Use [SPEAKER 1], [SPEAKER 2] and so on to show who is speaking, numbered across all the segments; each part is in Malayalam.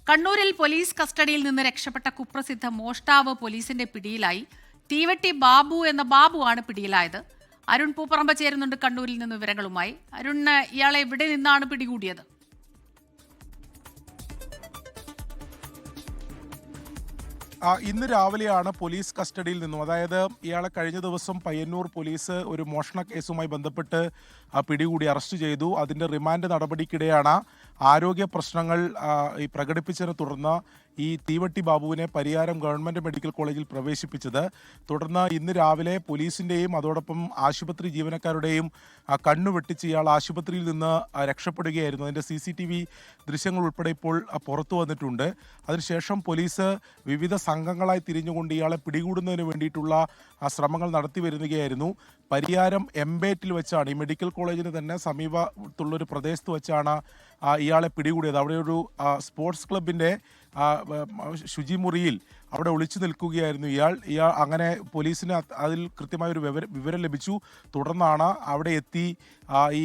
[SPEAKER 1] കണ്ണൂരിൽ പോലീസ് കസ്റ്റഡിയിൽ നിന്ന് രക്ഷപ്പെട്ട കുപ്രസിദ്ധ മോഷ്ടാവ് പോലീസിന്റെ പിടിയിലായി. തീവെട്ടി ബാബു എന്ന ബാബുവാണ് പിടിയിലായത്. അരുൺ പൂപ്പറമ്പ് ചേരുന്നുണ്ട് കണ്ണൂരിൽ നിന്ന് വിവരങ്ങളുമായി. അരുൺ, ഇയാളെ എവിടെ നിന്നാണ് പിടികൂടിയത്?
[SPEAKER 2] ഇന്ന് രാവിലെയാണ് പോലീസ് കസ്റ്റഡിയിൽ നിന്നും, അതായത് ഇയാളെ കഴിഞ്ഞ ദിവസം പയ്യന്നൂർ പോലീസ് ഒരു മോഷണ കേസുമായി ബന്ധപ്പെട്ട് പിടികൂടി അറസ്റ്റ് ചെയ്തു. അതിൻ്റെ റിമാൻഡ് നടപടിക്കിടെയാണ് ആരോഗ്യ പ്രശ്നങ്ങൾ പ്രകടിപ്പിച്ചതിനെ തുടർന്ന് ഈ തീവട്ടി ബാബുവിനെ പരിയാരം ഗവൺമെൻറ് മെഡിക്കൽ കോളേജിൽ പ്രവേശിപ്പിച്ചത്. തുടർന്ന് ഇന്ന് രാവിലെ പോലീസിൻ്റെയും അതോടൊപ്പം ആശുപത്രി ജീവനക്കാരുടെയും കണ്ണു വെട്ടിച്ച് ഇയാൾ ആശുപത്രിയിൽ നിന്ന് രക്ഷപ്പെടുകയായിരുന്നു. അതിൻ്റെ CCTV ദൃശ്യങ്ങൾ ഉൾപ്പെടെ ഇപ്പോൾ പുറത്തു വന്നിട്ടുണ്ട്. അതിനുശേഷം പോലീസ് വിവിധ സംഘങ്ങളായി തിരിഞ്ഞുകൊണ്ട് ഇയാളെ പിടികൂടുന്നതിന് വേണ്ടിയിട്ടുള്ള ശ്രമങ്ങൾ നടത്തി വരികയായിരുന്നു. പരിയാരം എംബേറ്റിൽ വെച്ചാണ്, ഈ മെഡിക്കൽ കോളേജിന് തന്നെ സമീപത്തുള്ളൊരു പ്രദേശത്ത് വെച്ചാണ് ഇയാളെ പിടികൂടിയത്. അവിടെ ഒരു സ്പോർട്സ് ക്ലബിൻ്റെ ശുചിമുറിയിൽ അവിടെ ഒളിച്ചു നിൽക്കുകയായിരുന്നു ഇയാൾ. അങ്ങനെ പോലീസിന് അതിൽ കൃത്യമായൊരു വിവരം ലഭിച്ചു. തുടർന്നാണ് അവിടെ എത്തി ഈ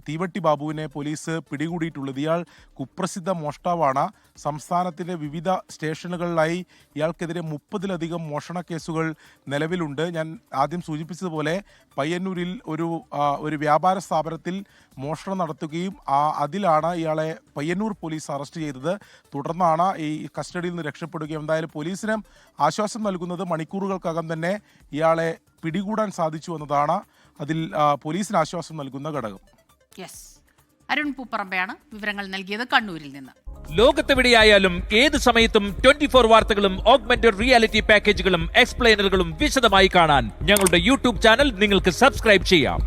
[SPEAKER 2] തീവട്ടി ബാബുവിനെ പോലീസ് പിടികൂടിയിട്ടുള്ളത്. ഇയാൾ കുപ്രസിദ്ധ മോഷ്ടാവാണ്. സംസ്ഥാനത്തിൻ്റെ വിവിധ സ്റ്റേഷനുകളിലായി ഇയാൾക്കെതിരെ 30-ലധികം മോഷണ കേസുകൾ നിലവിലുണ്ട്. ഞാൻ ആദ്യം സൂചിപ്പിച്ചതുപോലെ പയ്യന്നൂരിൽ ഒരു വ്യാപാര സ്ഥാപനത്തിൽ മോഷണം നടത്തുകയും അതിലാണ് ഇയാളെ പയ്യന്നൂർ പോലീസ് അറസ്റ്റ് ചെയ്തത്. തുടർന്നാണ് ഈ കസ്റ്റഡിയിൽ നിന്ന് രക്ഷപ്പെടുകയും. എന്തായാലും പോലീസിന് ആശ്വാസം നൽകുന്നത് മണിക്കൂറുകൾക്കകം തന്നെ ഇയാളെ പിടികൂടാൻ സാധിച്ചു എന്നതാണ് അതിൽ പോലീസിന് ആശ്വാസം നൽകുന്ന ഘടകം.
[SPEAKER 1] അരുൺ പൂപ്പറമ്പയാണ് വിവരങ്ങൾ നൽകിയത് കണ്ണൂരിൽ നിന്ന്.
[SPEAKER 3] ലോകത്തെവിടെയായാലും ഏത് സമയത്തും 24 വാർത്തകളും ഓഗ്മെന്റഡ് റിയാലിറ്റി പാക്കേജുകളും എക്സ്പ്ലെയിനറുകളും വിശദമായി കാണാൻ ഞങ്ങളുടെ YouTube ചാനൽ നിങ്ങൾക്ക് സബ്സ്ക്രൈബ് ചെയ്യാം.